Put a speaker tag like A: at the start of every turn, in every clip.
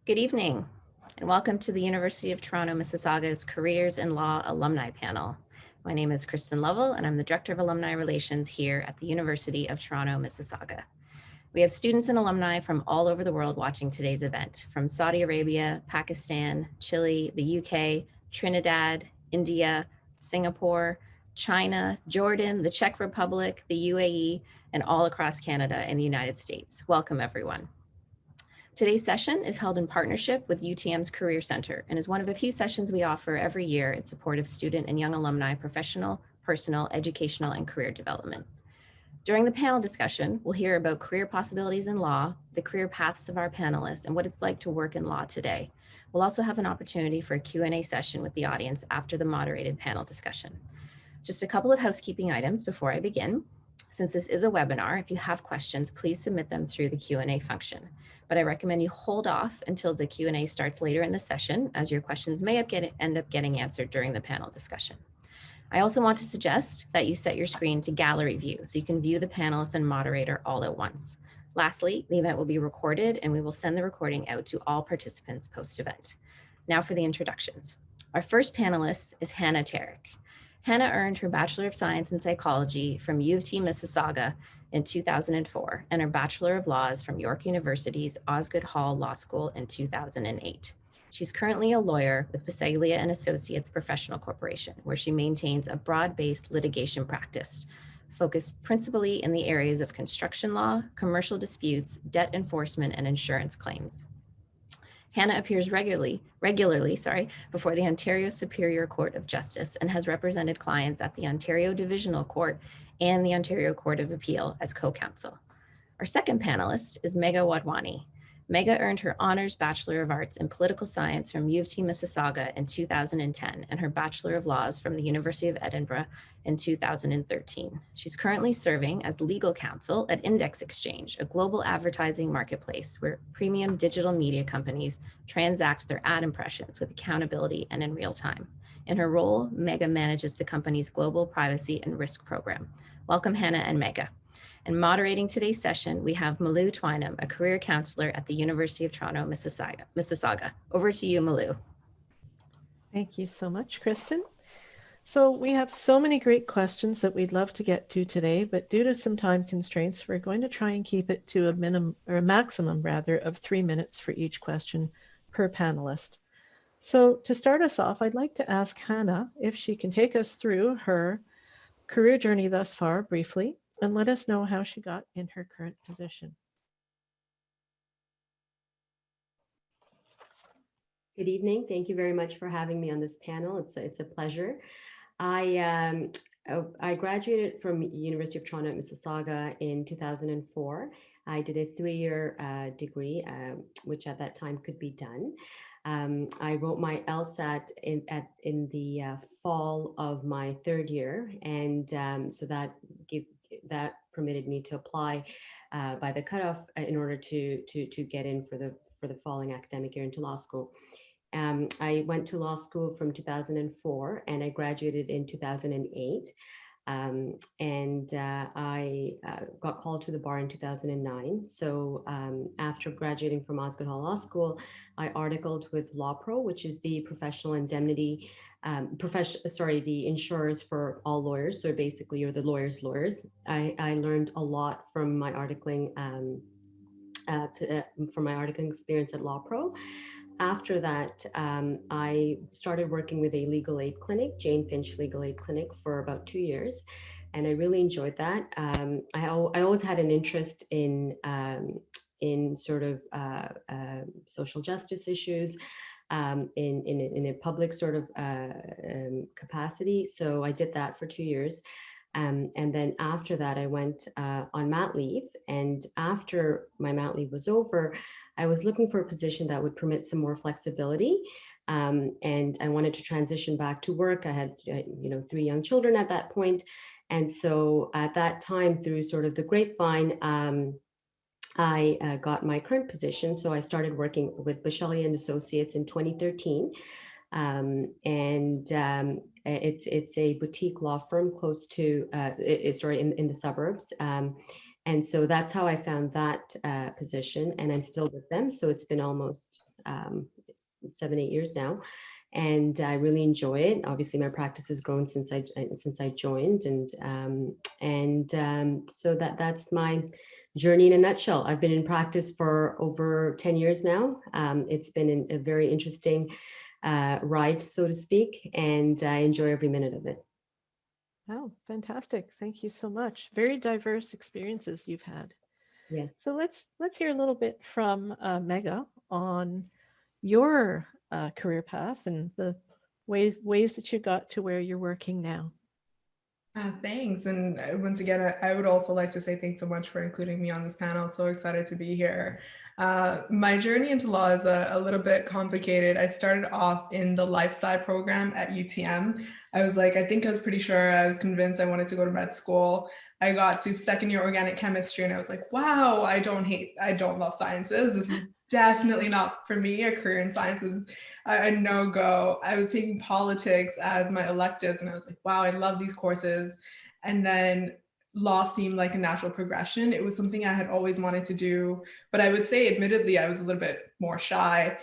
A: Good evening, and welcome to the University of Toronto Mississauga's Careers in Law Alumni Panel. My name is Kristen Lovell, and I'm the Director of Alumni Relations here at the University of Toronto Mississauga. We have students and alumni from all over the world watching today's event, from Saudi Arabia, Pakistan, Chile, the UK, Trinidad, India, Singapore, China, Jordan, the Czech Republic, the UAE, and all across Canada and the United States. Welcome, everyone. Today's session is held in partnership with UTM's Career Center and is one of a few sessions we offer every year in support of student and young alumni professional, personal, educational, and career development. During the panel discussion, we'll hear about career possibilities in law, the career paths of our panelists, and what it's like to work in law today. We'll also have an opportunity for a Q&A session with the audience after the moderated panel discussion. Just a couple of housekeeping items before I begin. Since this is a webinar, if you have questions, please submit them through the Q&A function. But I recommend you hold off until the Q&A starts later in the session, as your questions may end up getting answered during the panel discussion. I also want to suggest that you set your screen to gallery view so you can view the panelists and moderator all at once. Lastly, the event will be recorded and we will send the recording out to all participants post-event. Now for the introductions. Our first panelist is Hannah Tarek. Hannah earned her Bachelor of Science in Psychology from U of T Mississauga in 2004 and her Bachelor of Laws from York University's Osgoode Hall Law School in 2008. She's currently a lawyer with Bisaglia and Associates Professional Corporation, where she maintains a broad-based litigation practice focused principally in the areas of construction law, commercial disputes, debt enforcement, and insurance claims. Hannah appears regularly before the Ontario Superior Court of Justice and has represented clients at the Ontario Divisional Court and the Ontario Court of Appeal as co-counsel. Our second panelist is Megha Wadwani. Megha earned her Honours Bachelor of Arts in Political Science from U of T Mississauga in 2010 and her Bachelor of Laws from the University of Edinburgh in 2013. She's currently serving as legal counsel at Index Exchange, a global advertising marketplace where premium digital media companies transact their ad impressions with accountability and in real time. In her role, Megha manages the company's global privacy and risk program. Welcome, Hannah and Megha. And moderating today's session, we have Malou Twynham, a career counselor at the University of Toronto, Mississauga. Over to you, Malou.
B: Thank you so much, Kristen. So we have so many great questions that we'd love to get to today, but due to some time constraints, we're going to try and keep it to a maximum of 3 minutes for each question per panelist. So to start us off, I'd like to ask Hannah if she can take us through her career journey thus far briefly, and let us know how she got in her current position.
C: Good evening. Thank you very much for having me on this panel. It's a pleasure. I graduated from University of Toronto at Mississauga in 2004. I did a 3-year degree, which at that time could be done. I wrote my Lsat in the fall of my 3rd year, and so that permitted me to apply by the cutoff in order to get in for the following academic year into law school. I went to law school from 2004 and I graduated in 2008. I got called to the bar in 2009. So after graduating from Osgoode Hall Law School, I articled with LawPro, which is the professional indemnity, the insurers for all lawyers. So basically, you're the lawyers' lawyers. I learned a lot from my articling, experience at LawPro. After that, I started working with a legal aid clinic, Jane Finch Legal Aid Clinic, for about 2 years, and I really enjoyed that. I always had an interest in sort of social justice issues in a public sort of capacity. So I did that for 2 years. And then after that, I went on mat leave. And after my mat leave was over, I was looking for a position that would permit some more flexibility. And I wanted to transition back to work. I had, 3 young children at that point. And so at that time, through sort of the grapevine, I got my current position. So I started working with Bisaglia and Associates in 2013. It's a boutique law firm close to, in the suburbs. And so that's how I found that position, and I'm still with them. So it's been almost it's 7-8 years now, and I really enjoy it. Obviously, my practice has grown since I joined, and so that's my journey in a nutshell. I've been in practice for over 10 years now. It's been a very interesting ride, so to speak, and I enjoy every minute of it.
B: Oh, fantastic. Thank you so much. Very diverse experiences you've had.
C: Yes.
B: So let's hear a little bit from Mega on your career path and the ways that you got to where you're working now.
D: Thanks. And once again, I would also like to say thanks so much for including me on this panel. So excited to be here. My journey into law is a little bit complicated. I started off in the Lsat program at UTM. I think I was pretty sure, I was convinced I wanted to go to med school. I got to second year organic chemistry and I was like, wow, I don't love sciences. This is definitely not for me. A career in sciences, a no-go. I was taking politics as my electives and I was like, wow, I love these courses. And then law seemed like a natural progression. It was something I had always wanted to do, but I would say admittedly, I was a little bit more shy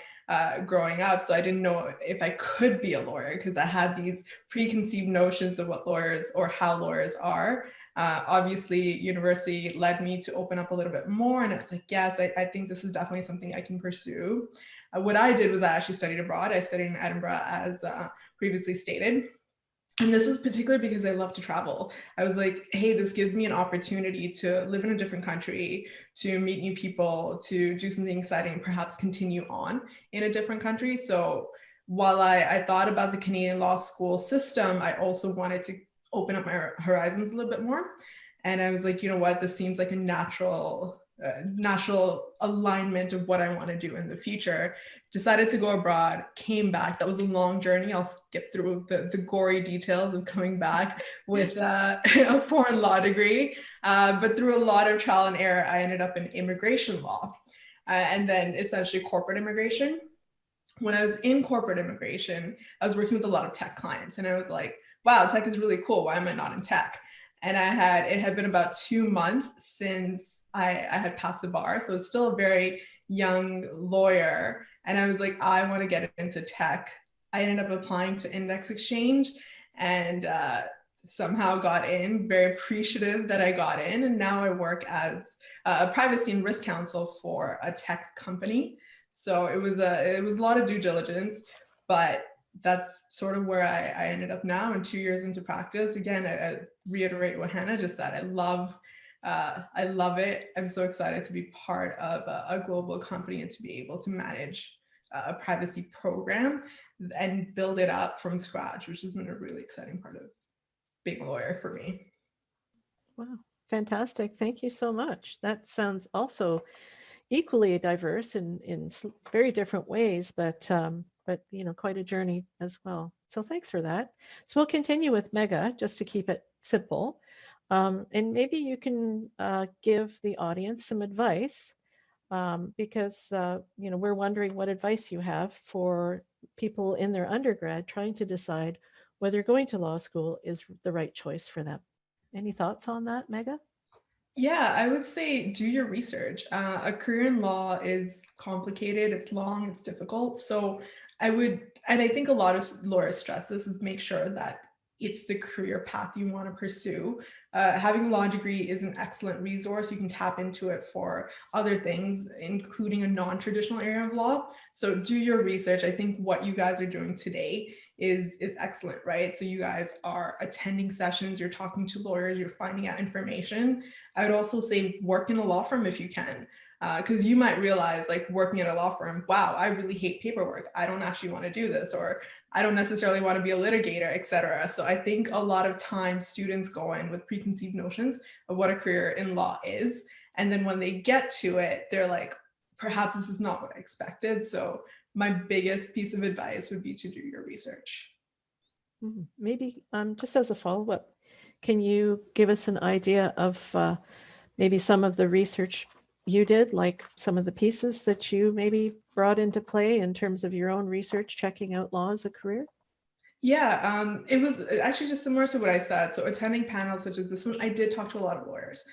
D: growing up. So I didn't know if I could be a lawyer because I had these preconceived notions of what lawyers or how lawyers are. Obviously, university led me to open up a little bit more. And I was like, yes, I think this is definitely something I can pursue. What I did was I actually studied abroad. I studied in Edinburgh, as previously stated. And this is particularly because I love to travel. I was like, hey, this gives me an opportunity to live in a different country, to meet new people, to do something exciting, perhaps continue on in a different country. So while I thought about the Canadian law school system, I also wanted to open up my horizons a little bit more. And I was like, you know what, this seems like a natural alignment of what I want to do in the future. Decided to go abroad, came back. That was a long journey. I'll skip through the gory details of coming back with a foreign law degree. But through a lot of trial and error, I ended up in immigration law and then essentially corporate immigration. When I was in corporate immigration, I was working with a lot of tech clients and I was like, wow, tech is really cool. Why am I not in tech? And it had been about 2 months since I had passed the bar. So it's still a very young lawyer. And I was like, I want to get into tech. I ended up applying to Index Exchange and somehow got in, very appreciative that I got in. And now I work as a privacy and risk counsel for a tech company. So it was a lot of due diligence, but that's sort of where I ended up now. And 2 years into practice, again, I reiterate what Hannah just said. I love it. I'm so excited to be part of a global company and to be able to manage a privacy program and build it up from scratch, which has been a really exciting part of being a lawyer for me.
B: Wow, fantastic. Thank you so much. That sounds also equally diverse in very different ways, but quite a journey as well. So thanks for that. So we'll continue with Mega just to keep it simple. And maybe you can give the audience some advice because we're wondering what advice you have for people in their undergrad trying to decide whether going to law school is the right choice for them. Any thoughts on that, Mega?
D: Yeah, I would say do your research. A career in law is complicated, it's long, it's difficult. So and I think a lot of lawyers stress this, is make sure that it's the career path you want to pursue. Having a law degree is an excellent resource. You can tap into it for other things, including a non-traditional area of law. So do your research. I think what you guys are doing today is excellent, right? So you guys are attending sessions, you're talking to lawyers, you're finding out information. I would also say work in a law firm if you can, because you might realize, like, working at a law firm, wow, I really hate paperwork. I don't actually want to do this, or I don't necessarily want to be a litigator, etc. So I think a lot of times students go in with preconceived notions of what a career in law is. And then when they get to it, they're like, perhaps this is not what I expected. So my biggest piece of advice would be to do your research.
B: Maybe just as a follow-up, can you give us an idea of maybe some of the research you did, like some of the pieces that you maybe brought into play in terms of your own research, checking out law as a career?
D: Yeah, it was actually just similar to what I said. So attending panels such as this one, I did talk to a lot of lawyers.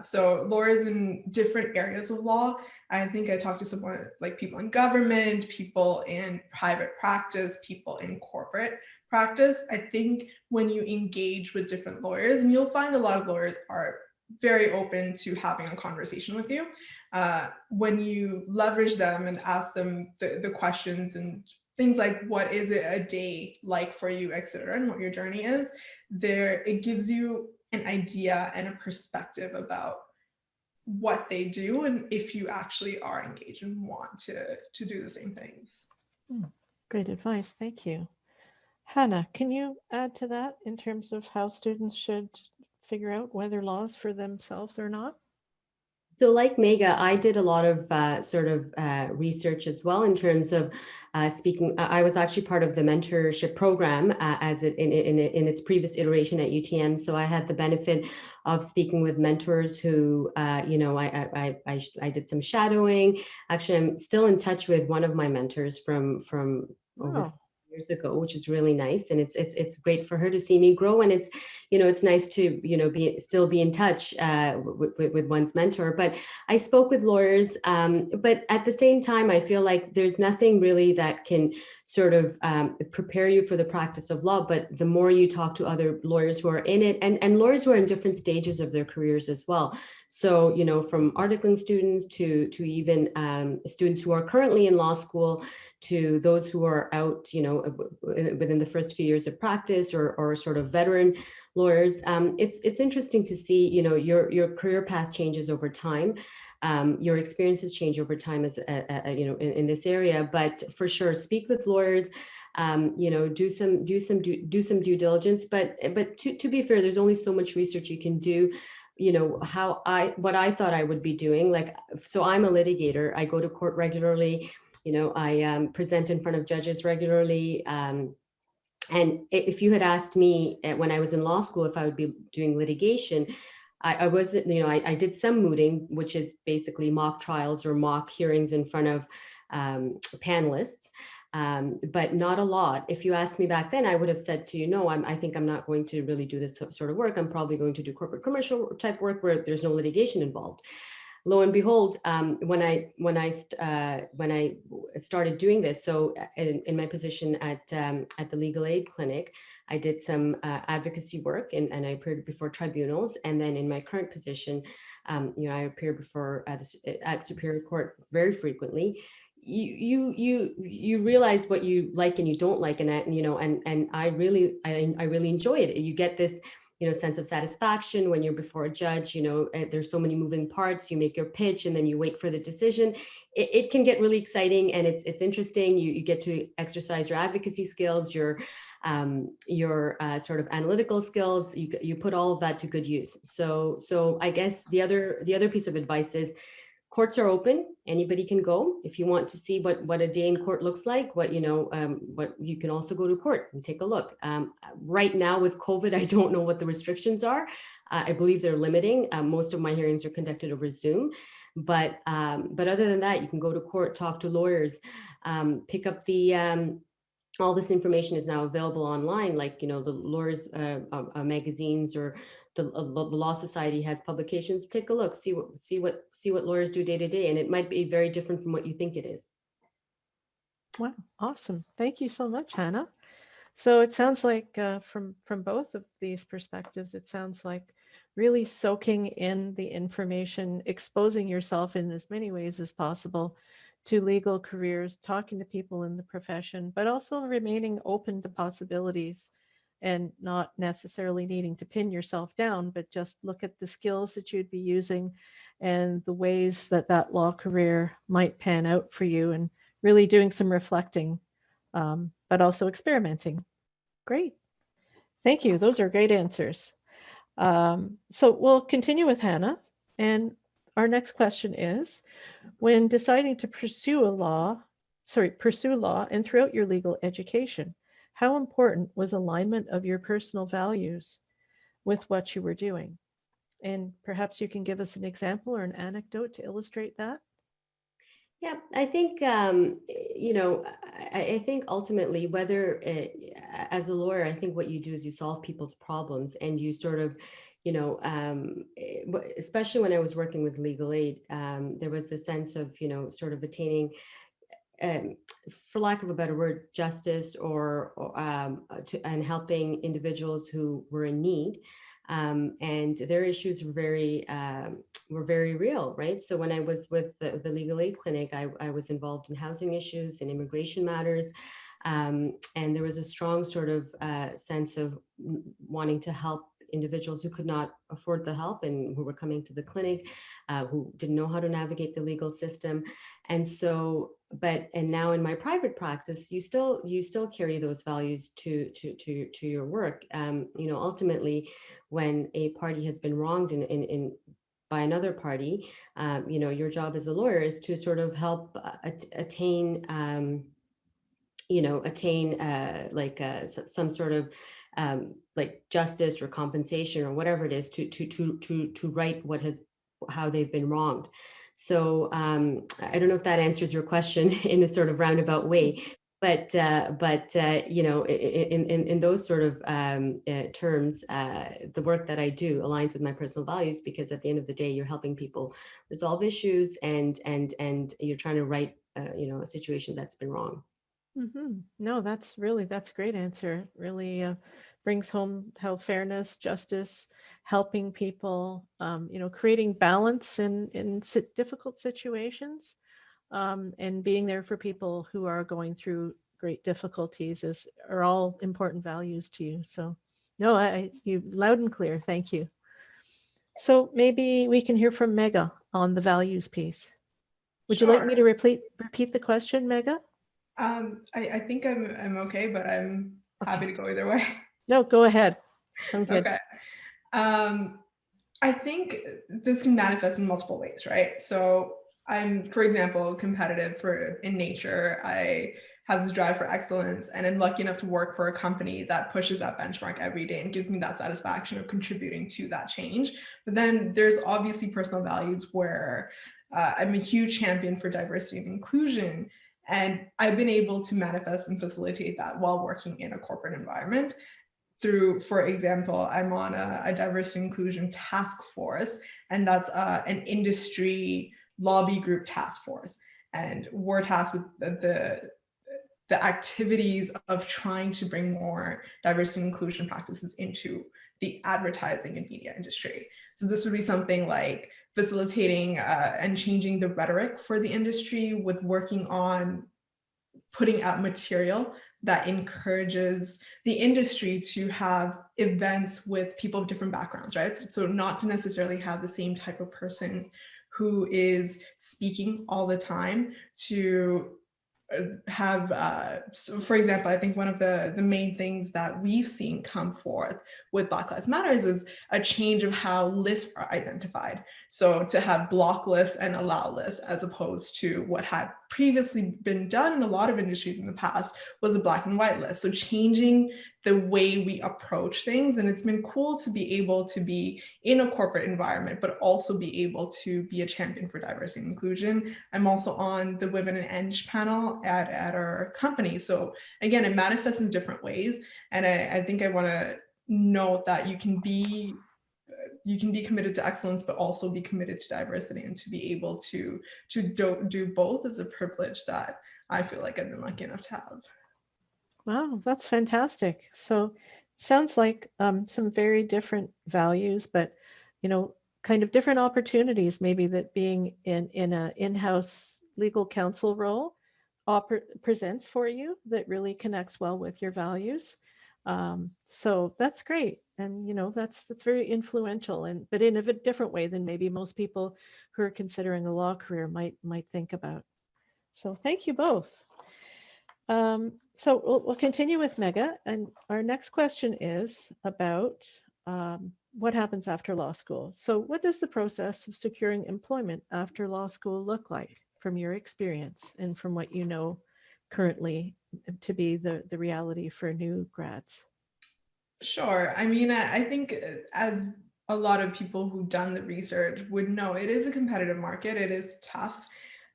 D: So lawyers in different areas of law. I think I talked to someone like people in government, people in private practice, people in corporate practice. I think when you engage with different lawyers, and you'll find a lot of lawyers are very open to having a conversation with you. When you leverage them and ask them the questions and things like what is it a day like for you, etc., and what your journey is, there it gives you an idea and a perspective about what they do and if you actually are engaged and want to do the same things.
B: Great advice. Thank you. Hannah, can you add to that in terms of how students should figure out whether law is for themselves or not?
C: So like Mega, I did a lot of research as well in terms of speaking. I was actually part of the mentorship program as it in its previous iteration at UTM. So I had the benefit of speaking with mentors who, I did some shadowing. Actually, I'm still in touch with one of my mentors from over years ago, which is really nice, and it's great for her to see me grow, and it's nice to still be in touch with one's mentor. But I spoke with lawyers, but at the same time, I feel like there's nothing really that can sort of prepare you for the practice of law. But the more you talk to other lawyers who are in it, and lawyers who are in different stages of their careers as well. So from articling students to even students who are currently in law school, to those who are out, within the first few years of practice or sort of veteran lawyers. It's interesting to see, your career path changes over time. Your experiences change over time as in this area, but for sure, speak with lawyers. Do some due diligence. But to be fair, there's only so much research you can do. What I thought I would be doing, so I'm a litigator. I go to court regularly. I present in front of judges regularly. And if you had asked me when I was in law school if I would be doing litigation, I wasn't, I did some mooting, which is basically mock trials or mock hearings in front of panelists, but not a lot. If you asked me back then, I would have said to you, no, I think I'm not going to really do this sort of work. I'm probably going to do corporate commercial type work where there's no litigation involved. Lo and behold, when I started doing this, so in my position at the legal aid clinic, I did some advocacy work and I appeared before tribunals. And then in my current position, I appear before at Superior Court very frequently. You realize what you like and you don't like, and I really enjoy it. You get this sense of satisfaction when you're before a judge. There's so many moving parts. You make your pitch and then you wait for the decision. It can get really exciting, and it's interesting. You get to exercise your advocacy skills, your sort of analytical skills. You put all of that to good use. So I guess the other piece of advice is, courts are open. Anybody can go. If you want to see what a day in court looks like, what you can also go to court and take a look. Right now with COVID, I don't know what the restrictions are. I believe they're limiting. Most of my hearings are conducted over Zoom, but other than that, you can go to court, talk to lawyers, pick up the all this information is now available online, like the lawyers magazines, or the Law Society has publications. Take a look, see what lawyers do day to day, and it might be very different from what you think it is.
B: Wow, awesome! Thank you so much, Hannah. So it sounds like from both of these perspectives, it sounds like really soaking in the information, exposing yourself in as many ways as possible to legal careers, talking to people in the profession, but also remaining open to possibilities and not necessarily needing to pin yourself down, but just look at the skills that you'd be using and the ways that law career might pan out for you, and really doing some reflecting, but also experimenting. Great. Thank you. Those are great answers. So we'll continue with Hannah. And our next question is, when deciding to pursue law and throughout your legal education, how important was alignment of your personal values with what you were doing? And perhaps you can give us an example or an anecdote to illustrate that.
C: Yeah, I think, I think ultimately, whether as a lawyer, I think what you do is you solve people's problems, and you sort of, especially when I was working with legal aid, there was the sense of, sort of attaining, um, for lack of a better word, justice, and helping individuals who were in need. And their issues were very real, right? So when I was with the legal aid clinic, I was involved in housing issues and immigration matters. And there was a strong sort of sense of wanting to help individuals who could not afford the help and who were coming to the clinic, who didn't know how to navigate the legal system. And so, and now in my private practice, you still carry those values to your work. Ultimately, when a party has been wronged by another party, your job as a lawyer is to sort of help attain some sort of like justice or compensation or whatever it is to right how they've been wronged. So I don't know if that answers your question in a sort of roundabout way, but in those sort of terms, the work that I do aligns with my personal values, because at the end of the day, you're helping people resolve issues, and you're trying to right a situation that's been wrong.
B: No, that's a great answer. It really brings home how fairness, justice, helping people, creating balance in difficult situations, and being there for people who are going through great difficulties are all important values to you. So, no, you loud and clear. Thank you. So maybe we can hear from Mega on the values piece. Would you like me to repeat the question, Mega?
D: I think I'm okay, but I'm happy to go either way.
B: No, go ahead. I'm good.
D: Okay. I think this can manifest in multiple ways, right? So I'm, for example, competitive in nature. I have this drive for excellence, and I'm lucky enough to work for a company that pushes that benchmark every day and gives me that satisfaction of contributing to that change. But then there's obviously personal values where I'm a huge champion for diversity and inclusion. And I've been able to manifest and facilitate that while working in a corporate environment through, for example, I'm on a diversity and inclusion task force, and that's an industry lobby group task force. And we're tasked with the activities of trying to bring more diversity and inclusion practices into the advertising and media industry. So this would be something like facilitating and changing the rhetoric for the industry, with working on putting out material that encourages the industry to have events with people of different backgrounds, right? So not to necessarily have the same type of person who is speaking all the time, to have, so for example, I think one of the main things that we've seen come forth with Black Lives Matters is a change of how lists are identified. So to have block lists and allow lists, as opposed to what had previously been done in a lot of industries in the past, was a black and white list. So changing the way we approach things. And it's been cool to be able to be in a corporate environment, but also be able to be a champion for diversity and inclusion. I'm also on the Women in Eng panel at our company. So again, it manifests in different ways. And I think I want to note that you can be committed to excellence, but also be committed to diversity, and to be able to do both is a privilege that I feel like I've been lucky enough to have.
B: Wow, that's fantastic. So sounds like some very different values, but kind of different opportunities, maybe, that being in an in-house legal counsel role presents for you, that really connects well with your values. So that's great. And that's very influential, but in a different way than maybe most people who are considering a law career might think about. So thank you both. So we'll continue with Mega, and our next question is about what happens after law school. So what does the process of securing employment after law school look like from your experience and from what you know currently to be the reality for new grads?
D: Sure. I mean, I think as a lot of people who've done the research would know, it is a competitive market. It is tough.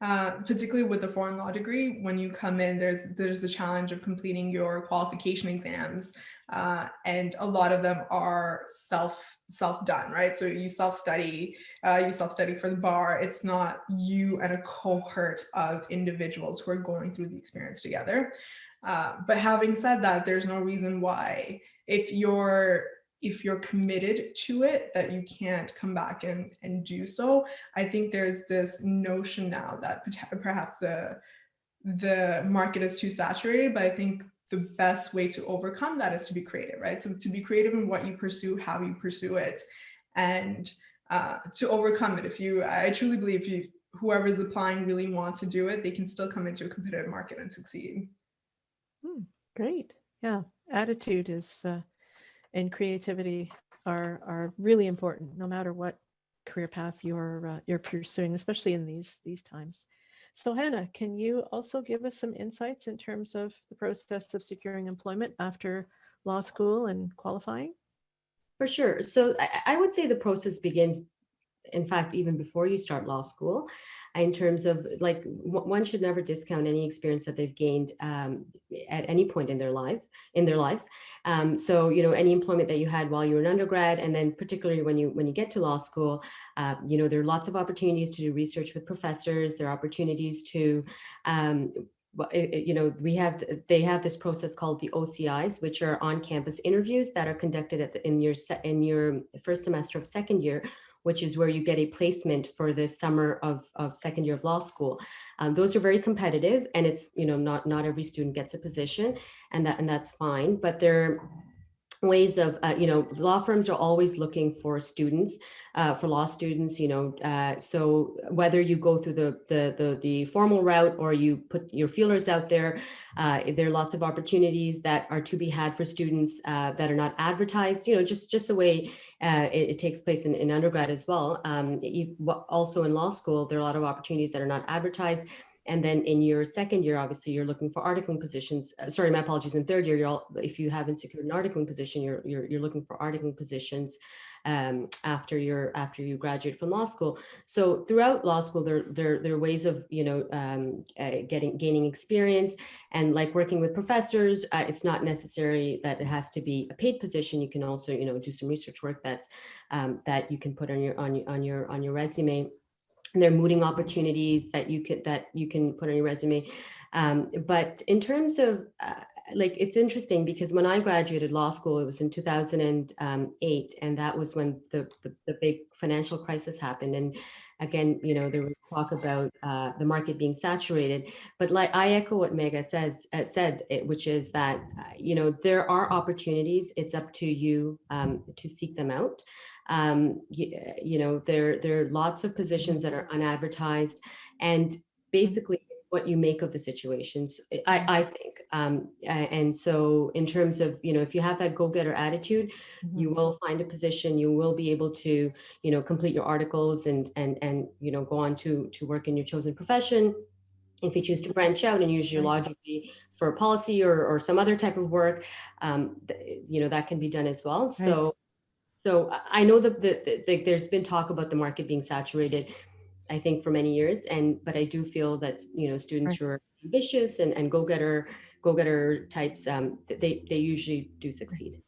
D: particularly with the foreign law degree. When you come in, there's the challenge of completing your qualification exams, and a lot of them are self done, right? So you self study for the bar. It's not you and a cohort of individuals who are going through the experience together. But having said that, there's no reason why, if you're committed to it, that you can't come back and do so. I think there's this notion now that perhaps the market is too saturated, but I think the best way to overcome that is to be creative, right? So to be creative in what you pursue, how you pursue it, and to overcome it. I truly believe whoever is applying really wants to do it, they can still come into a competitive market and succeed.
B: Great. Yeah. Attitude is and creativity are really important, no matter what career path you're pursuing, especially in these times. So Hannah, can you also give us some insights in terms of the process of securing employment after law school and qualifying?
C: For sure. So I would say the process begins, in fact, even before you start law school, in terms of like, one should never discount any experience that they've gained at any point in their lives. So, any employment that you had while you were an undergrad, and then particularly when you get to law school, there are lots of opportunities to do research with professors. There are opportunities to they have this process called the OCIs, which are on-campus interviews that are conducted in your first semester of second year, which is where you get a placement for the summer of second year of law school. Those are very competitive, and it's not every student gets a position, and that's fine. But they're ways of law firms are always looking for students, for law students, so whether you go through the formal route or you put your feelers out there, there are lots of opportunities that are to be had for students that are not advertised, just the way it takes place in undergrad as well. Also in law school, there are a lot of opportunities that are not advertised. And then in your second year, obviously, you're looking for articling positions. Sorry, my apologies. In third year, if you haven't secured an articling position, you're looking for articling positions after you graduate from law school. So throughout law school, there are ways of gaining experience, and like working with professors. It's not necessary that it has to be a paid position. You can also do some research work that you can put on your resume. There are mooting opportunities that you can put on your resume. But in terms of it's interesting because when I graduated law school, it was in 2008, and that was when the big financial crisis happened. And again, there was talk about the market being saturated. But like, I echo what Mega said, which is that there are opportunities. It's up to you to seek them out. There are lots of positions that are unadvertised, and basically it's what you make of the situations, I think. And so in terms of, if you have that go-getter attitude, you will find a position, you will be able to, complete your articles and go on to work in your chosen profession. If you choose to branch out and use your law degree for policy or some other type of work, that can be done as well.
B: Right.
C: So I know that there's been talk about the market being saturated, I think, for many years, but I do feel that students who are ambitious and go-getter types, they usually do succeed.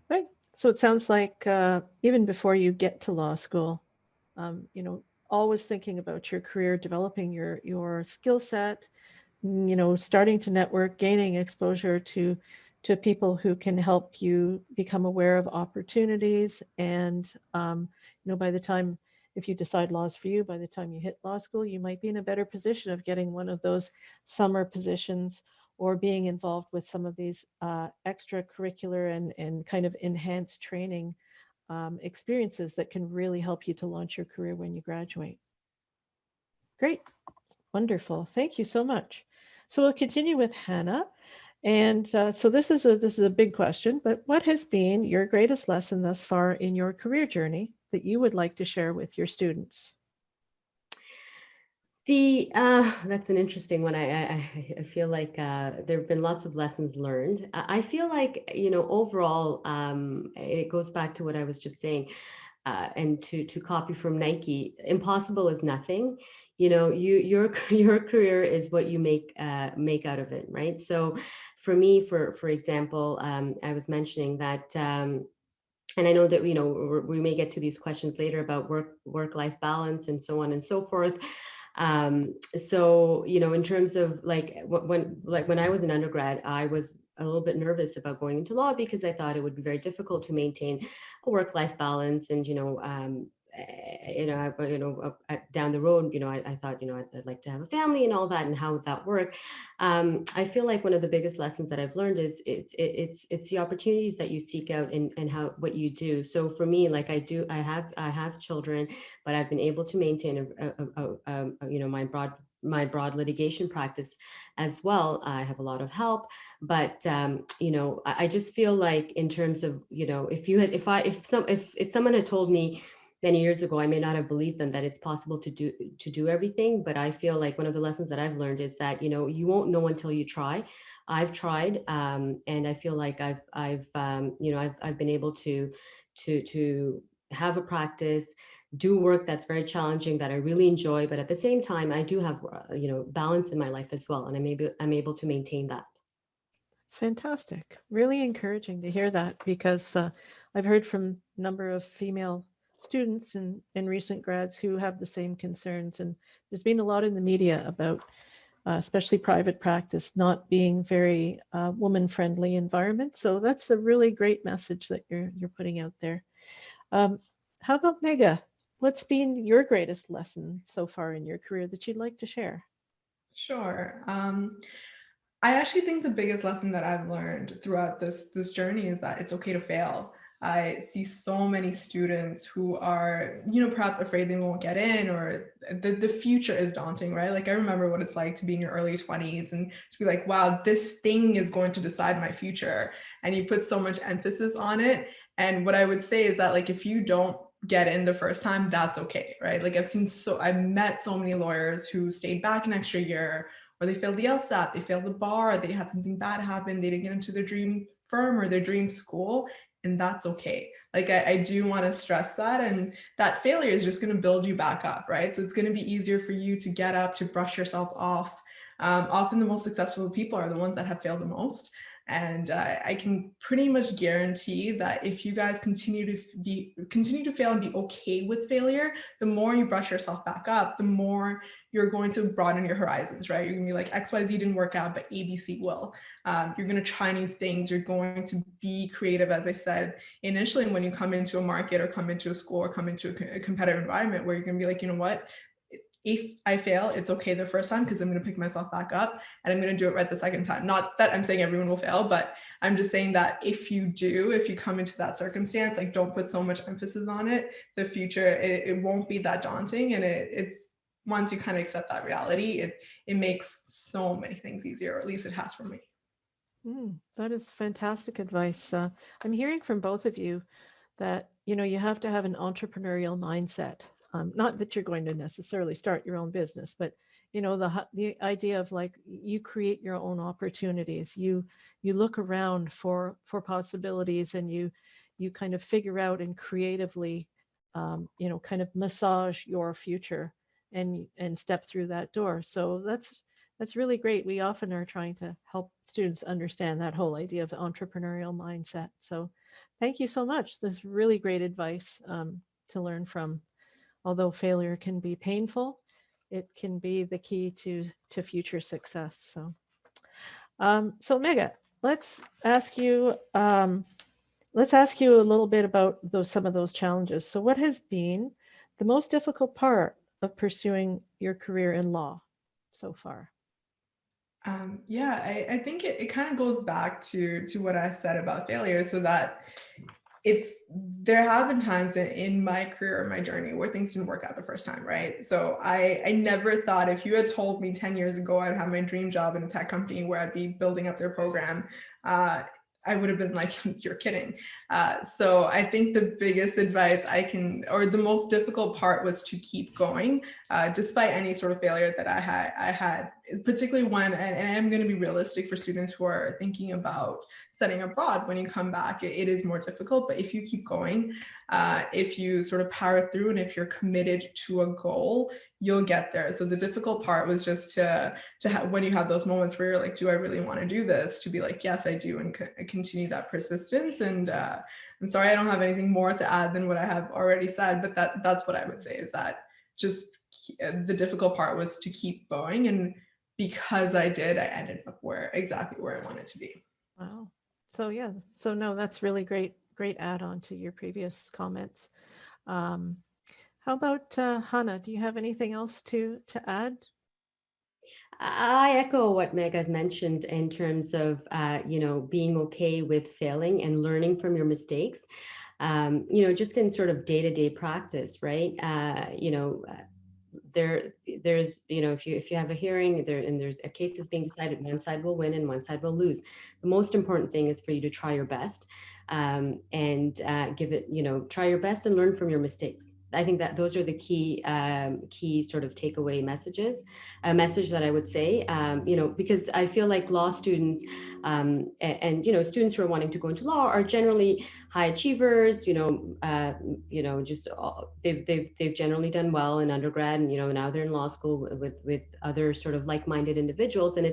B: Right. So it sounds like even before you get to law school, always thinking about your career, developing your skill set, starting to network, gaining exposure to people who can help you become aware of opportunities. And, by the time, if you decide law is for you, by the time you hit law school, you might be in a better position of getting one of those summer positions or being involved with some of these extracurricular and kind of enhanced training experiences that can really help you to launch your career when you graduate. Great. Wonderful. Thank you so much. So we'll continue with Hannah. And so this is a big question, but what has been your greatest lesson thus far in your career journey that you would like to share with your students?
C: That's an interesting one. I feel like there have been lots of lessons learned. I feel like, overall, it goes back to what I was just saying. And to copy from Nike, impossible is nothing. your career is what you make out of it, right? So for me, for example, I was mentioning that, and I know that, we may get to these questions later about work-life balance and so on and so forth. So, in terms of when I was an undergrad, I was a little bit nervous about going into law because I thought it would be very difficult to maintain a work-life balance. And, down the road, I thought, I'd like to have a family and all that, and how would that work? I feel like one of the biggest lessons that I've learned is it's the opportunities that you seek out, and what you do. So for me, like I have children, but I've been able to maintain my broad litigation practice as well. I have a lot of help, but I just feel like, in terms of, if someone had told me many years ago, I may not have believed them that it's possible to do everything. But I feel like one of the lessons that I've learned is that, you won't know until you try. I've tried, and I feel like I've been able to have a practice, do work that's very challenging, that I really enjoy, but at the same time, I do have balance in my life as well, and I'm able to maintain that.
B: It's fantastic. Really encouraging to hear that, because I've heard from a number of female students and recent grads who have the same concerns. And there's been a lot in the media about, especially private practice, not being very woman-friendly environment. So that's a really great message that you're putting out there. How about Mega? What's been your greatest lesson so far in your career that you'd like to share?
D: Sure. I actually think the biggest lesson that I've learned throughout this journey is that it's okay to fail. I see so many students who are, perhaps afraid they won't get in, or the future is daunting, right? Like, I remember what it's like to be in your early 20s and to be like, wow, this thing is going to decide my future. And you put so much emphasis on it. And what I would say is that, like, if you don't get in the first time, that's okay, right? Like, I've met so many lawyers who stayed back an extra year, or they failed the Lsat, they failed the bar, they had something bad happen, they didn't get into their dream firm or their dream school, and that's okay. Like, I do want to stress that, and that failure is just going to build you back up, right? So it's going to be easier for you to get up, to brush yourself off. Often the most successful people are the ones that have failed the most. And I can pretty much guarantee that if you guys continue to fail and be okay with failure, the more you brush yourself back up, the more you're going to broaden your horizons, right? You're gonna be like, XYZ didn't work out, but ABC will. You're gonna try new things. You're going to be creative, as I said initially, when you come into a market or come into a school or come into a competitive environment, where you're gonna be like, you know what? If I fail, it's okay the first time, because I'm going to pick myself back up and I'm going to do it right the second time. Not that I'm saying everyone will fail, but I'm just saying that if you come into that circumstance, like, don't put so much emphasis on it. The future, it won't be that daunting. And it's once you kind of accept that reality, it makes so many things easier, or at least it has for me.
B: That is fantastic advice. I'm hearing from both of you that, you have to have an entrepreneurial mindset. Not that you're going to necessarily start your own business, but the idea of, like, you create your own opportunities. You look around for possibilities, and you kind of figure out and creatively, kind of massage your future and step through that door. So that's really great. We often are trying to help students understand that whole idea of entrepreneurial mindset. So thank you so much. This is really great advice to learn from. Although failure can be painful, it can be the key to future success. So Mega, let's ask you a little bit about some of those challenges. So what has been the most difficult part of pursuing your career in law so far?
D: I think it kind of goes back to what I said about failure, so that there have been times in my career, my journey, where things didn't work out the first time, right? So I never thought, if you had told me 10 years ago I'd have my dream job in a tech company where I'd be building up their program, I would have been like, you're kidding. So I think the biggest advice or the most difficult part, was to keep going, despite any sort of failure that I had, particularly when, and I'm going to be realistic for students who are thinking about studying abroad. When you come back, it is more difficult, but if you keep going, if you sort of power through, and if you're committed to a goal, you'll get there. So the difficult part was just to have, when you have those moments where you're like, do I really want to do this? To be like, yes, I do, and continue that persistence. And I'm sorry, I don't have anything more to add than what I have already said, but that's what I would say, is that just the difficult part was to keep going. And because I did, I ended up exactly where I wanted to be.
B: Wow. So yeah, so no, that's really great add-on to your previous comments. How about Hannah? Do you have anything else to add?
C: I echo what Meg has mentioned in terms of, being okay with failing and learning from your mistakes. Just in sort of day-to-day practice, right? There's if you have a hearing there and there's a case is being decided, one side will win and one side will lose. The most important thing is for you to try your best, and give it, try your best and learn from your mistakes. I think that those are the key sort of takeaway messages. A message that I would say, because I feel like law students, and students who are wanting to go into law are generally high achievers. They've generally done well in undergrad, and now they're in law school with other sort of like-minded individuals, and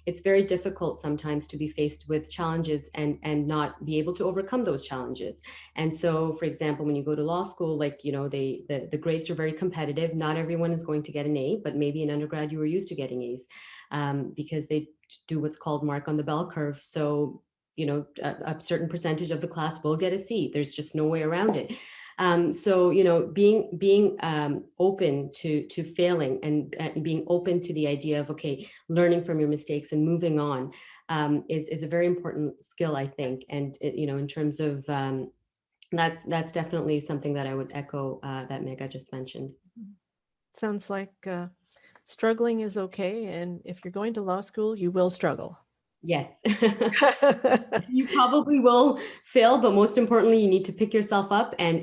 C: it's very difficult sometimes to be faced with challenges and not be able to overcome those challenges. And so, for example, when you go to law school, the grades are very competitive. Not everyone is going to get an A, but maybe in undergrad you were used to getting A's, because they do what's called mark on the bell curve. So a certain percentage of the class will get a C. There's just no way around it. So being open to failing, and being open to the idea of, okay, learning from your mistakes and moving on, is a very important skill, I think. And in terms of that's definitely something that I would echo, that Mega just mentioned.
B: Sounds like struggling is okay, and if you're going to law school, you will struggle.
C: Yes. You probably will fail, but most importantly, you need to pick yourself up and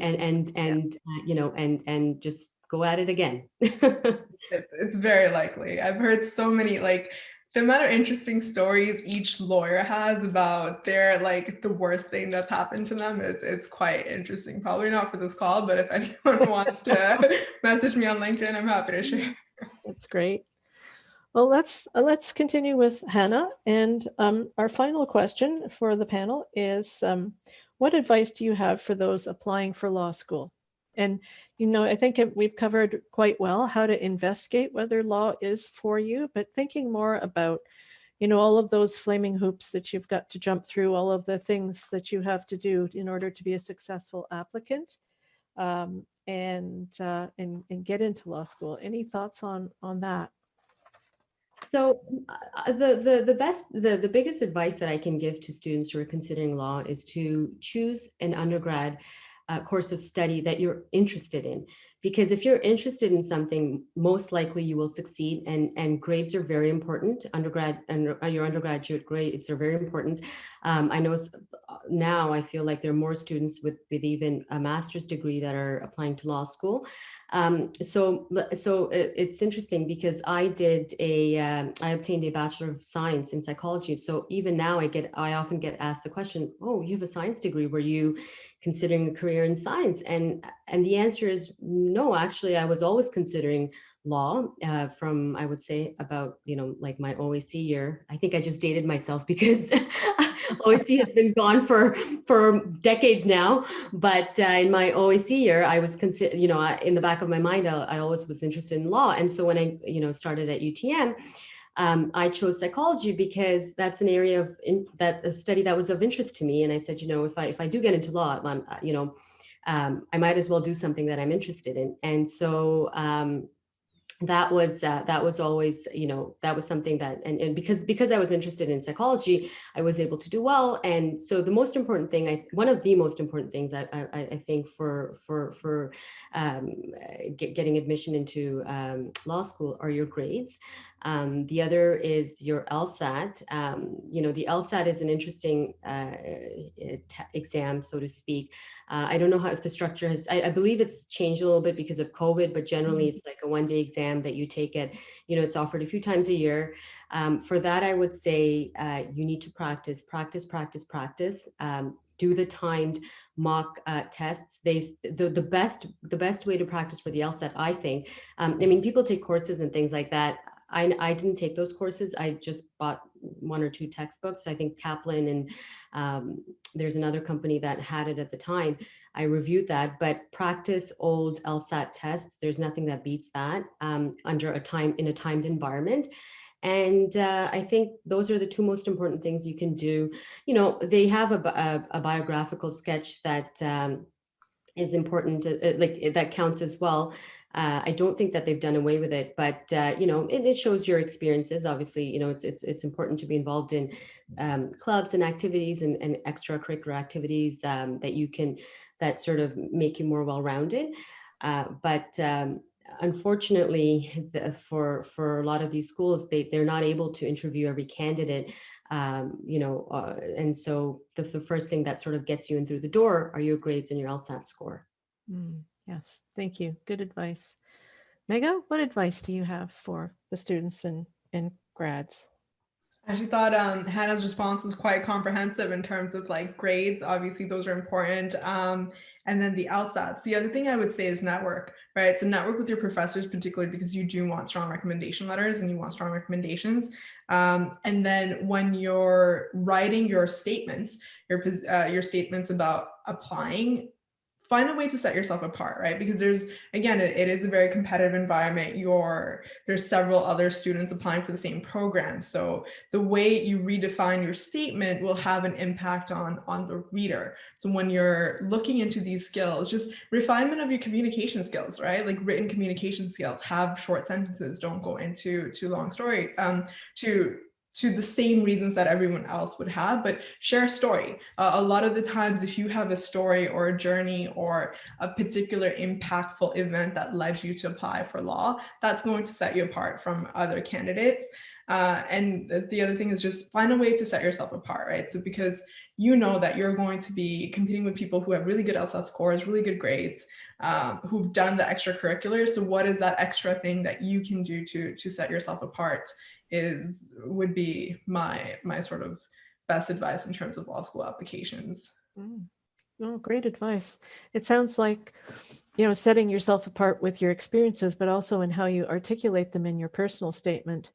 C: just go at it again.
D: It's very likely. I've heard so many, like, the amount of interesting stories each lawyer has about their, like, the worst thing that's happened to them it's quite interesting. Probably not for this call, but if anyone wants to message me on LinkedIn, I'm happy to share.
B: That's great. Well, let's continue with Hannah. And our final question for the panel is, what advice do you have for those applying for law school? And, I think we've covered quite well how to investigate whether law is for you, but thinking more about, all of those flaming hoops that you've got to jump through, all of the things that you have to do in order to be a successful applicant, and get into law school. Any thoughts on that?
C: So the biggest advice that I can give to students who are considering law is to choose an undergrad course of study that you're interested in. Because if you're interested in something, most likely you will succeed, and grades are very important. Undergrad and your undergraduate grades are very important. I know now I feel like there are more students with even a master's degree that are applying to law school. So it's interesting because I obtained a Bachelor of Science in Psychology. So even now I often get asked the question, oh, you have a science degree, were you considering a career in science? And the answer is no. Actually, I was always considering law, from, I would say, about like my OAC year. I think I just dated myself because OAC has been gone for decades now. But in my OAC year, I was in the back of my mind, I always was interested in law. And so when I started at UTM, I chose psychology because that's an area of study that was of interest to me. And I said, if I do get into law, I might as well do something that I'm interested in. And so that was always, that was something that, and because I was interested in psychology, I was able to do well. And so the most important thing, one of the most important things I think for getting admission into law school are your grades. The other is your Lsat. The Lsat is an interesting exam, so to speak. I don't know if the structure has, I believe it's changed a little bit because of COVID, but generally it's like a one-day exam that you take it, it's offered a few times a year. For that, I would say you need to practice. do the timed mock tests. The best way to practice for the LSAT, I think. I mean, people take courses and things like that. I didn't take those courses. I just bought 1 or 2 textbooks. I think Kaplan and there's another company that had it at the time. I reviewed that, but practice old LSAT tests. There's nothing that beats that under in a timed environment. And I think those are the 2 most important things you can do. You know, they have a biographical sketch that is important, like that counts as well. I don't think that they've done away with it, but you know, it shows your experiences. Obviously, you know, it's important to be involved in clubs and activities and extracurricular activities that sort of make you more well-rounded. But unfortunately, for a lot of these schools, they're not able to interview every candidate. You know, and so the first thing that sort of gets you in through the door are your grades and your LSAT score.
B: Yes, thank you. Good advice. Mega, what advice do you have for the students and grads?
D: I actually thought Hannah's response was quite comprehensive in terms of like grades. Obviously, those are important. And then the LSATs. The other thing I would say is network, right? So network with your professors, particularly because you do want strong recommendation letters and you want strong recommendations. And then when you're writing your statements about applying, find a way to set yourself apart, right? Because there's, again, it is a very competitive environment. There's several other students applying for the same program. So the way you redefine your statement will have an impact on the reader. So when you're looking into these skills, just refinement of your communication skills, right? Like written communication skills, have short sentences, don't go into too long story, to the same reasons that everyone else would have, but share a story. A lot of the times, if you have a story or a journey or a particular impactful event that led you to apply for law, that's going to set you apart from other candidates. And the other thing is just find a way to set yourself apart, right? So because you know that you're going to be competing with people who have really good LSAT scores, really good grades, who've done the extracurricular. So what is that extra thing that you can do to set yourself apart would be my sort of best advice in terms of law school applications.
B: Oh, great advice. It sounds like, you know, setting yourself apart with your experiences, but also in how you articulate them in your personal statement.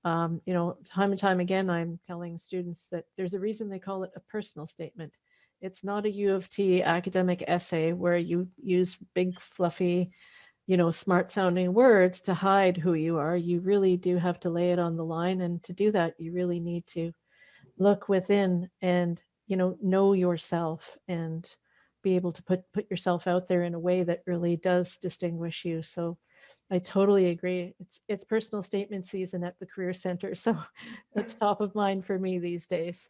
B: You know, time and time again, I'm telling students that there's a reason they call it a personal statement. It's not a U of T academic essay where you use big, fluffy, you know, smart sounding words to hide who you are. You really do have to lay it on the line. And to do that, you really need to look within and, you know yourself and be able to put yourself out there in a way that really does distinguish you. So I totally agree. It's personal statement season at the Career Center. So that's top of mind for me these days.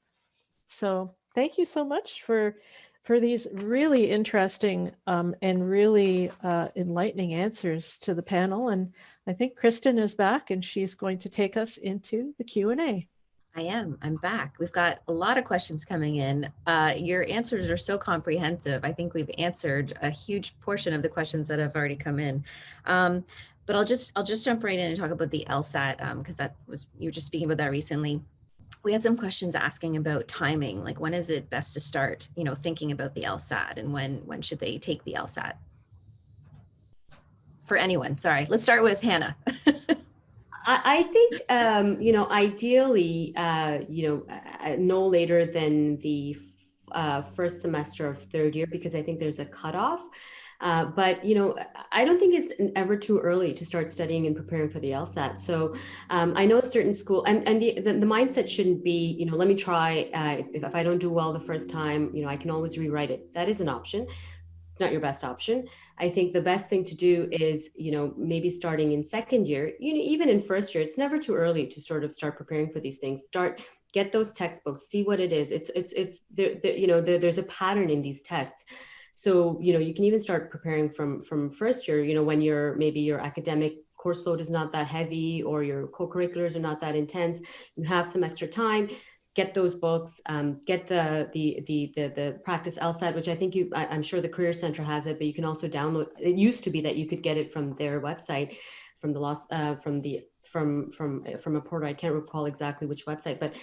B: So thank you so much for these really interesting and really enlightening answers to the panel. And I think Kristen is back and she's going to take us into the Q&A.
A: I'm back. We've got a lot of questions coming in. Your answers are so comprehensive. I think we've answered a huge portion of the questions that have already come in. But I'll just jump right in and talk about the LSAT because you were just speaking about that recently. We had some questions asking about timing, like when is it best to start, you know, thinking about the LSAT and when should they take the LSAT? For anyone, sorry. Let's start with Hannah.
C: I think, you know, ideally, you know, no later than the first semester of third year, because I think there's a cutoff. But, you know, I don't think it's ever too early to start studying and preparing for the LSAT. So I know a certain school and the mindset shouldn't be, you know, let me try. If I don't do well the first time, you know, I can always rewrite it. That is an option. It's not your best option. I think the best thing to do is, you know, maybe starting in second year, you know, even in first year, it's never too early to sort of start preparing for these things. Get those textbooks, see what it is. It's there, you know, there's a pattern in these tests. So, you know, you can even start preparing from first year, you know, when maybe your academic course load is not that heavy or your co-curriculars are not that intense, you have some extra time. Get those books, get the practice LSAT, which I think I'm sure the Career Center has it, but you can also download. It used to be that you could get it from their website, from the from a portal. I can't recall exactly which website, but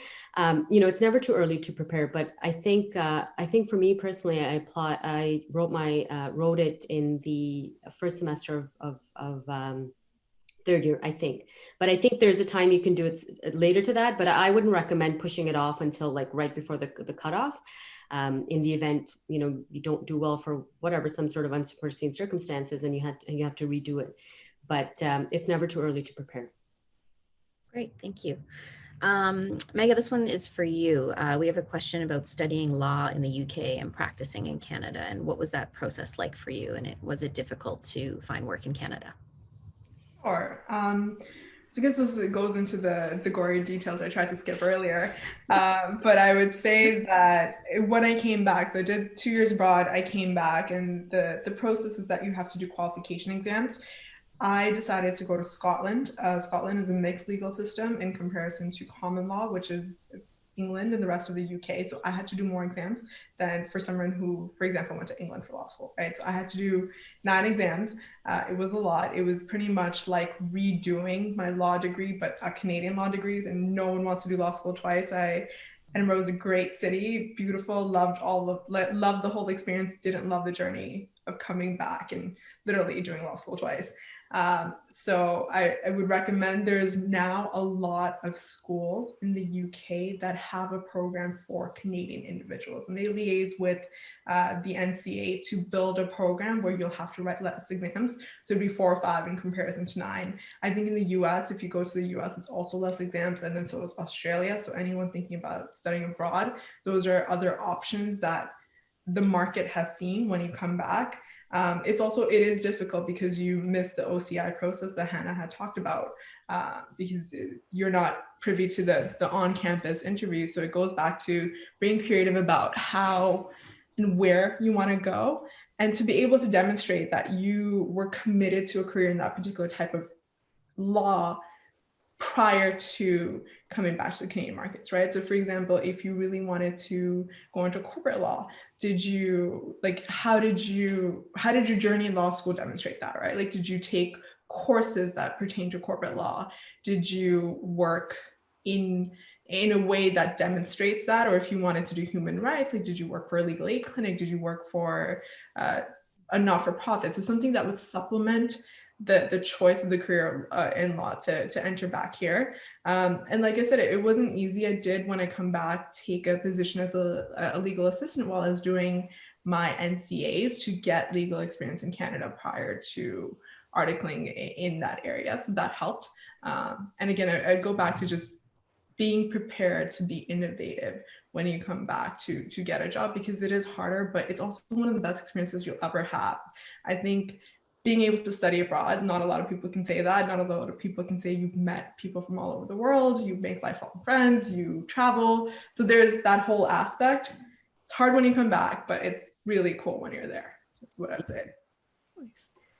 C: you know, it's never too early to prepare. But I think for me personally, I wrote it in the first semester of third year, I think. But I think there's a time you can do it later to that, but I wouldn't recommend pushing it off until like right before the cutoff. In the event, you know, you don't do well for whatever, some sort of unforeseen circumstances, and you have to redo it. But it's never too early to prepare.
A: Great, thank you. Mega, this one is for you. We have a question about studying law in the UK and practicing in Canada. And what was that process like for you? And was it difficult to find work in Canada?
D: Sure. So I guess this goes into the gory details I tried to skip earlier. But I would say that when I came back, so I did 2 years abroad, I came back, and the process is that you have to do qualification exams. I decided to go to Scotland. Scotland is a mixed legal system in comparison to common law, which is England and the rest of the UK. So I had to do more exams than for someone who, for example, went to England for law school, right? So I had to do 9 exams. It was a lot. It was pretty much like redoing my law degree, but a Canadian law degree, and no one wants to do law school twice. Edinburgh was a great city, beautiful, loved the whole experience, didn't love the journey of coming back and literally doing law school twice. So I would recommend, there's now a lot of schools in the UK that have a program for Canadian individuals, and they liaise with the NCA to build a program where you'll have to write less exams. So it'd be 4 or 5 in comparison to 9. I think in the US, if you go to the US, it's also less exams, and then so is Australia. So anyone thinking about studying abroad, those are other options that the market has seen when you come back. It is difficult because you miss the OCI process that Hannah had talked about, because you're not privy to the on-campus interviews. So it goes back to being creative about how and where you want to go, and to be able to demonstrate that you were committed to a career in that particular type of law prior to coming back to the Canadian markets, right? So for example, if you really wanted to go into corporate law, how did your journey in law school demonstrate that, right? Like, did you take courses that pertain to corporate law? Did you work in a way that demonstrates that? Or if you wanted to do human rights, like, did you work for a legal aid clinic? Did you work for a not-for-profit? So something that would supplement the choice of the career in law to enter back here. And like I said, it wasn't easy. I did, when I come back, take a position as a legal assistant while I was doing my NCAs to get legal experience in Canada prior to articling in that area. So that helped. And again, I go back to just being prepared to be innovative when you come back to get a job, because it is harder, but it's also one of the best experiences you'll ever have. I think being able to study abroad, not a lot of people can say that. Not a lot of people can say you've met people from all over the world, you make lifelong friends, you travel. So there's that whole aspect. It's hard when you come back, but it's really cool when you're there. That's what I'd say.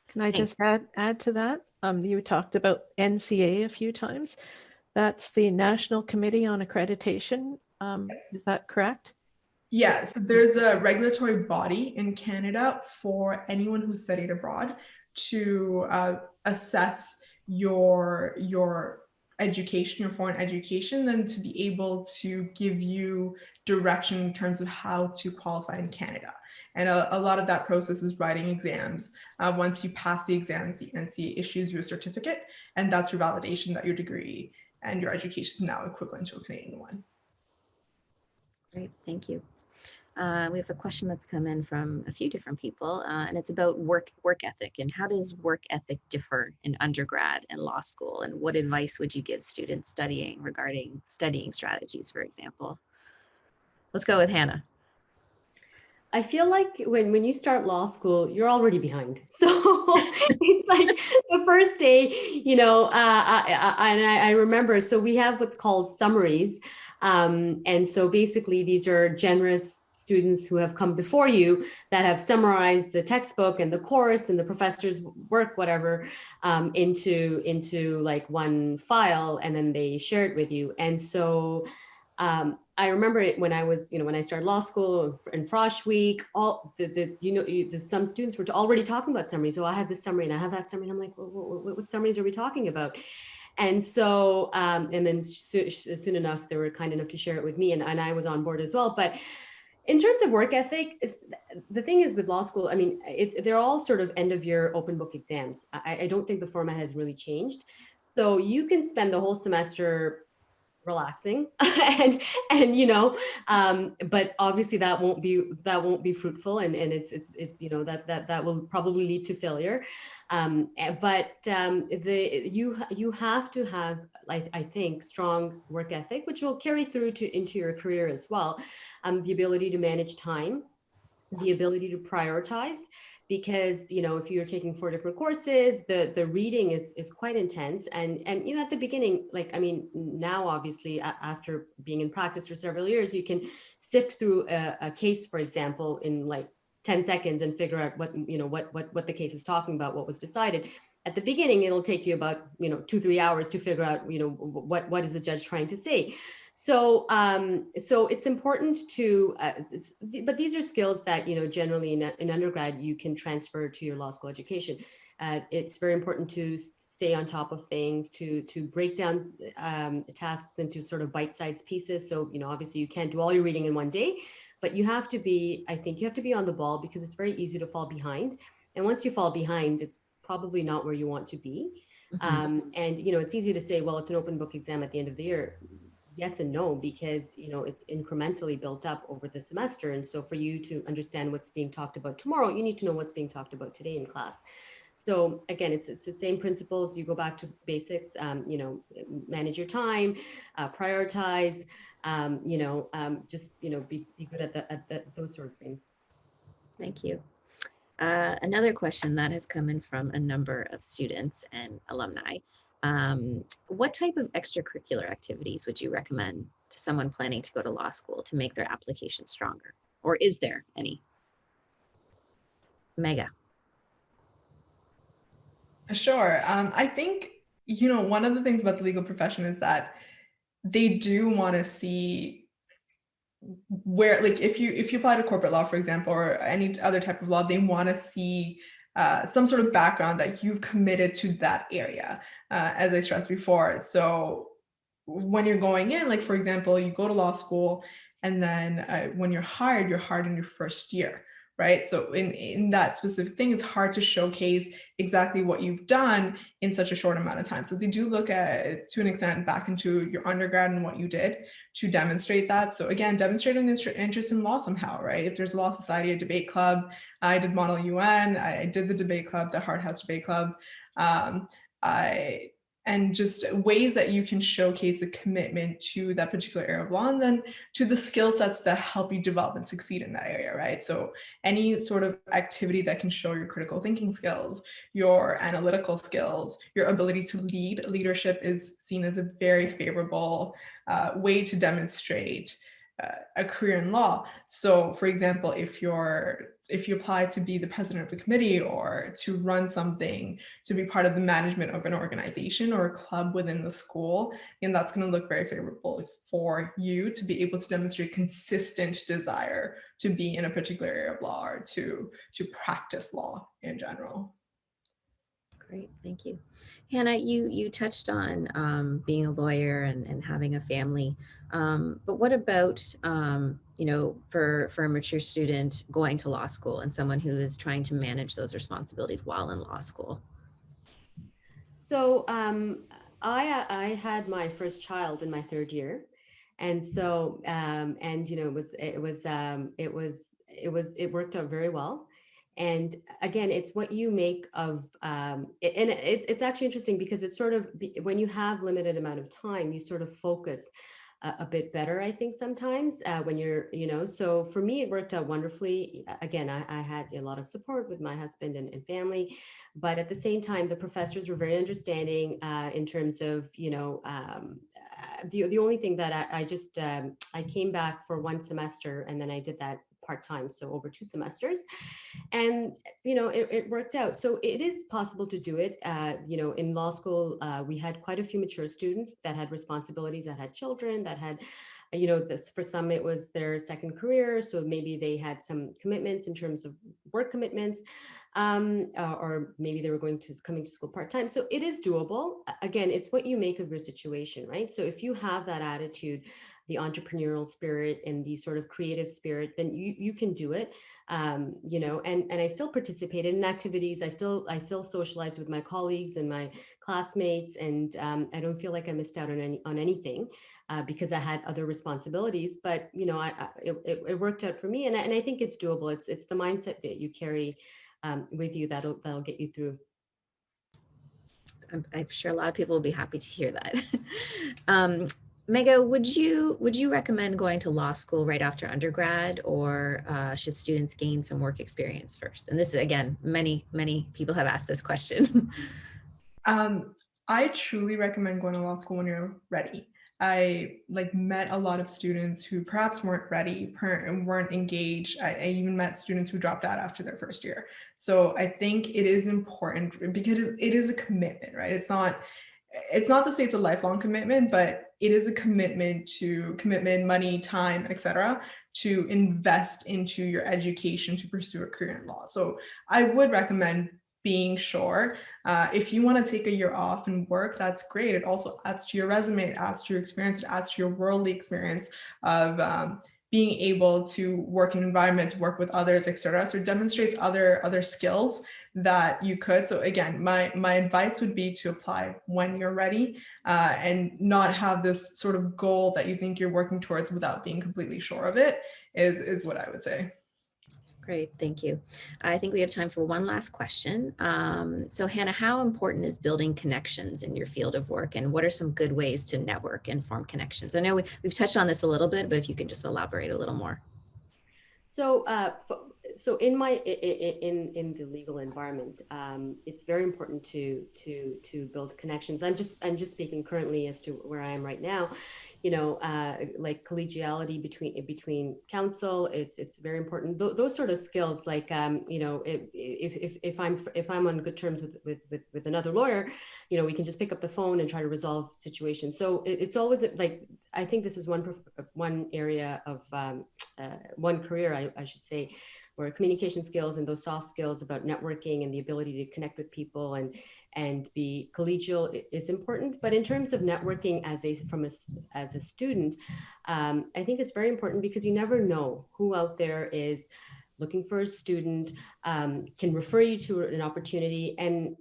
B: Can I just add to that? You talked about NCA a few times. That's the National Committee on Accreditation. Is that correct?
D: Yes, there's a regulatory body in Canada for anyone who studied abroad to assess your education, your foreign education, then to be able to give you direction in terms of how to qualify in Canada. And a lot of that process is writing exams. Once you pass the exams, the NCA issues you a certificate, and that's your validation that your degree and your education is now equivalent to a Canadian one.
A: Great, thank you. We have a question that's come in from a few different people, and it's about work ethic, and how does work ethic differ in undergrad and law school, and what advice would you give students studying regarding studying strategies, for example? Let's go with Hannah.
C: I feel like when you start law school, you're already behind. So it's like the first day, you know, I remember, so we have what's called summaries. And so basically these are generous students who have come before you that have summarized the textbook and the course and the professor's work, whatever, into like one file, and then they share it with you. And so I remember it when I was, when I started law school in Frosh Week, all some students were already talking about summaries. So I have this summary and I have that summary. And I'm like, what summaries are we talking about? And so, and then soon enough, they were kind enough to share it with me, and I was on board as well. But in terms of work ethic, the thing is with law school, I mean, they're all sort of end of year open book exams. I don't think the format has really changed. So you can spend the whole semester relaxing and but obviously that won't be fruitful, and it's that will probably lead to failure. You have to have, like, I think, strong work ethic, which will carry through into your career as well. The ability to manage time, the ability to prioritize, because if you're taking 4 different courses, the reading is quite intense. And at the beginning, like, I mean, now obviously after being in practice for several years, you can sift through a case, for example, in like 10 seconds and figure out what the case is talking about, what was decided. At the beginning, it'll take you about 2-3 hours to figure out what is the judge trying to say. So it's important to, but these are skills that, generally in undergrad, you can transfer to your law school education. It's very important to stay on top of things, to break down tasks into sort of bite-sized pieces. So, obviously you can't do all your reading in one day, but you have to be, I think you have to be on the ball, because it's very easy to fall behind. And once you fall behind, it's probably not where you want to be. And, it's easy to say, well, it's an open book exam at the end of the year. Yes and no, because it's incrementally built up over the semester. And so for you to understand what's being talked about tomorrow, you need to know what's being talked about today in class. So again, it's the same principles. You go back to basics, manage your time, prioritize, just be good at those sort of things.
A: Thank you. Another question that has come in from a number of students and alumni. What type of extracurricular activities would you recommend to someone planning to go to law school to make their application stronger? Or is there any? Mega.
D: Sure. I think, one of the things about the legal profession is that they do want to see where, like, if you apply to corporate law, for example, or any other type of law, they want to see some sort of background that you've committed to that area, as I stressed before. So when you're going in, like, for example, you go to law school, and then when you're hired in your first year, right? So in that specific thing, it's hard to showcase exactly what you've done in such a short amount of time. So they do look at, to an extent, back into your undergrad and what you did to demonstrate that. So again, demonstrate an interest in law somehow, right? If there's a law society, a debate club, I did Model UN, I did the debate club, the Hard House Debate Club. And just ways that you can showcase a commitment to that particular area of law, and then to the skill sets that help you develop and succeed in that area, right? So any sort of activity that can show your critical thinking skills, your analytical skills, your ability to lead. Leadership is seen as a very favorable way to demonstrate a career in law. So for example, if you apply to be the president of a committee, or to run something, to be part of the management of an organization or a club within the school, and that's going to look very favorable for you to be able to demonstrate consistent desire to be in a particular area of law, or to practice law in general.
A: Great, thank you. Hannah, you touched on being a lawyer and having a family, but what about, for a mature student going to law school and someone who is trying to manage those responsibilities while in law school?
C: So I had my first child in my 3rd year, and so it worked out very well. And again, it's what you make of and it's actually interesting, because it's sort of, when you have limited amount of time, you sort of focus a bit better, I think, sometimes when you're, so for me, it worked out wonderfully. Again, I had a lot of support with my husband and family, but at the same time, the professors were very understanding in terms of, the only thing that I came back for 1 semester, and then I did that part-time, so over 2 semesters, and it worked out. So it is possible to do it. In law school, we had quite a few mature students that had responsibilities, that had children, that had you know, this, for some, it was their second career. So maybe they had some commitments in terms of work commitments, or maybe they were coming to school part-time. So it is doable. Again, it's what you make of your situation, right? So if you have that attitude, the entrepreneurial spirit and the sort of creative spirit, then you can do it. You know, and I still participated in activities. I still socialized with my colleagues and my classmates, and I don't feel like I missed out on anything, because I had other responsibilities. But you know, it worked out for me, and I think it's doable. It's the mindset that you carry with you that'll get you through.
A: I'm sure a lot of people will be happy to hear that. Mega, would you recommend going to law school right after undergrad, or should students gain some work experience first? And this is, again, many people have asked this question.
D: I truly recommend going to law school when you're ready. I met a lot of students who perhaps weren't ready, weren't engaged. I even met students who dropped out after their first year. So I think it is important because it is a commitment, right? It's not to say it's a lifelong commitment, but it is a commitment, money, time, etc., to invest into your education to pursue a career in law. So I would recommend being sure. If you want to take a year off and work, that's great. It also adds to your resume, it adds to your experience, it adds to your worldly experience of being able to work in environments, work with others, etc. So it demonstrates other skills that you could. So again, my advice would be to apply when you're ready, and not have this sort of goal that you think you're working towards without being completely sure of it, is what I would say.
A: Great, thank you. I think we have time for one last question. So Hannah, how important is building connections in your field of work, and what are some good ways to network and form connections? I know we've touched on this a little bit, but if you can just elaborate a little more.
C: So, so in the legal environment, it's very important to build connections. I'm just speaking currently as to where I am right now. You know, like collegiality between counsel, it's very important. Those sort of skills, like you know, if I'm on good terms with another lawyer, you know, we can just pick up the phone and try to resolve situations. So it's always like, I think this is one area of one career, I should say, where communication skills and those soft skills about networking and the ability to connect with people and be collegial is important. But in terms of networking as a student, I think it's very important, because you never know who out there is looking for a student, can refer you to an opportunity, and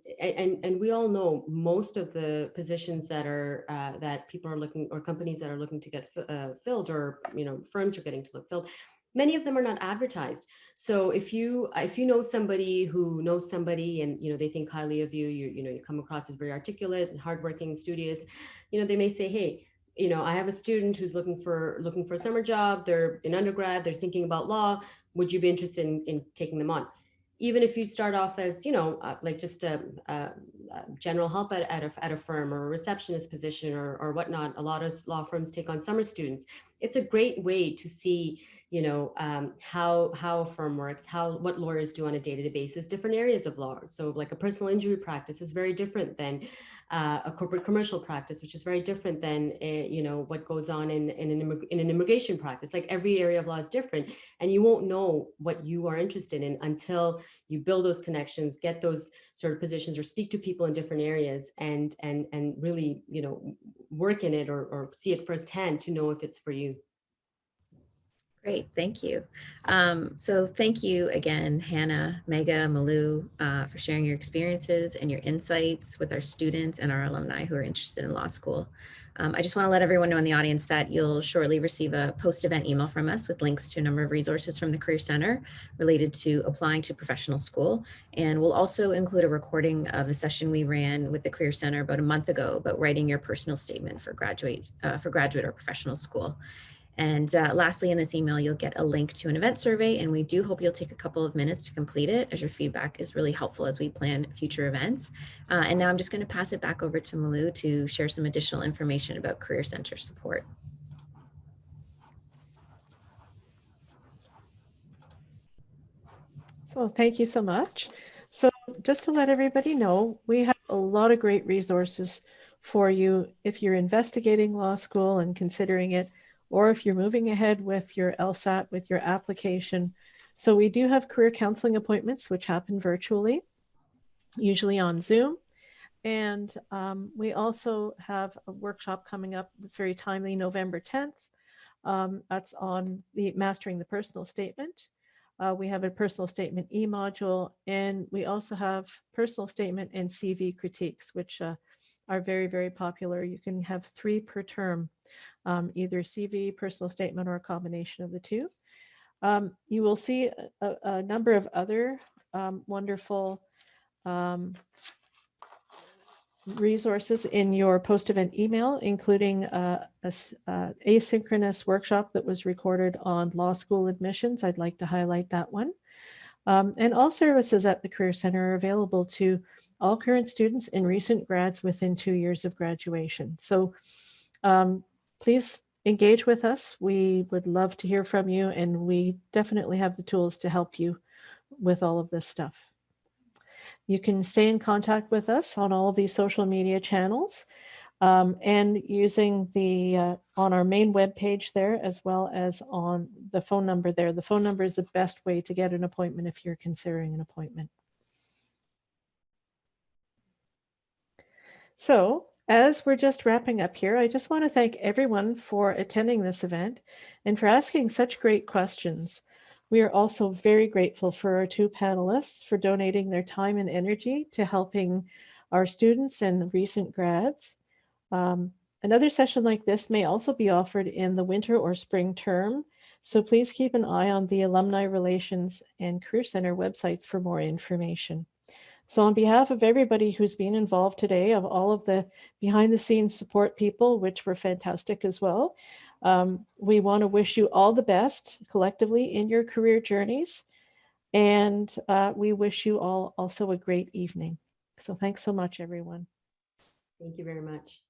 C: we all know most of the positions that are that people are looking, or companies that are looking to get filled, or you know, firms are getting to look filled, many of them are not advertised. So if you know somebody who knows somebody, and you know, they think highly of you, you know, you come across as very articulate, hardworking, studious, you know, they may say, hey, you know, I have a student who's looking for a summer job. They're in undergrad, they're thinking about law. Would you be interested in taking them on? Even if you start off as, you know, like just a general help at a firm, or a receptionist position, or whatnot. A lot of law firms take on summer students. It's a great way to see, you know, how a firm works, what lawyers do on a day-to-day basis, different areas of law. So like a personal injury practice is very different than a corporate commercial practice, which is very different than you know, what goes on in an immigration practice. Like every area of law is different, and you won't know what you are interested in until you build those connections, get those sort of positions, or speak to people in different areas, and really, you know, work in it, or see it firsthand to know if it's for you.
A: Great, thank you. So thank you again, Hannah, Mega, Malou, for sharing your experiences and your insights with our students and our alumni who are interested in law school. I just want to let everyone know in the audience that you'll shortly receive a post-event email from us with links to a number of resources from the Career Center related to applying to professional school. And we'll also include a recording of the session we ran with the Career Center about a month ago about writing your personal statement for graduate or professional school. And lastly, in this email, you'll get a link to an event survey, and we do hope you'll take a couple of minutes to complete it, as your feedback is really helpful as we plan future events. And now I'm just going to pass it back over to Malou to share some additional information about Career Center support.
B: So thank you so much. So just to let everybody know, we have a lot of great resources for you if you're investigating law school and considering it. or if you're moving ahead with your Lsat, with your application. So we do have career counseling appointments, which happen virtually, usually on Zoom. And we also have a workshop coming up that's very timely, November 10th. That's on the Mastering the Personal Statement. We have a personal statement e-module, and we also have personal statement and CV critiques, which are very, very popular. You can have 3 per term, either CV, personal statement, or a combination of the 2. You will see a number of other wonderful resources in your post-event email, including asynchronous workshop that was recorded on law school admissions. I'd like to highlight that one. And all services at the Career Center are available to all current students and recent grads within 2 years of graduation. So please engage with us. We would love to hear from you, and we definitely have the tools to help you with all of this stuff. You can stay in contact with us on all of these social media channels, and using the on our main webpage there, as well as on the phone number there. The phone number is the best way to get an appointment if you're considering an appointment. So as we're just wrapping up here, I just want to thank everyone for attending this event and for asking such great questions. We are also very grateful for our 2 panelists for donating their time and energy to helping our students and recent grads. Another session like this may also be offered in the winter or spring term, so please keep an eye on the Alumni Relations and Career Center websites for more information. So on behalf of everybody who's been involved today, of all of the behind the scenes support people, which were fantastic as well, we want to wish you all the best collectively in your career journeys. And we wish you all also a great evening. So thanks so much, everyone.
C: Thank you very much.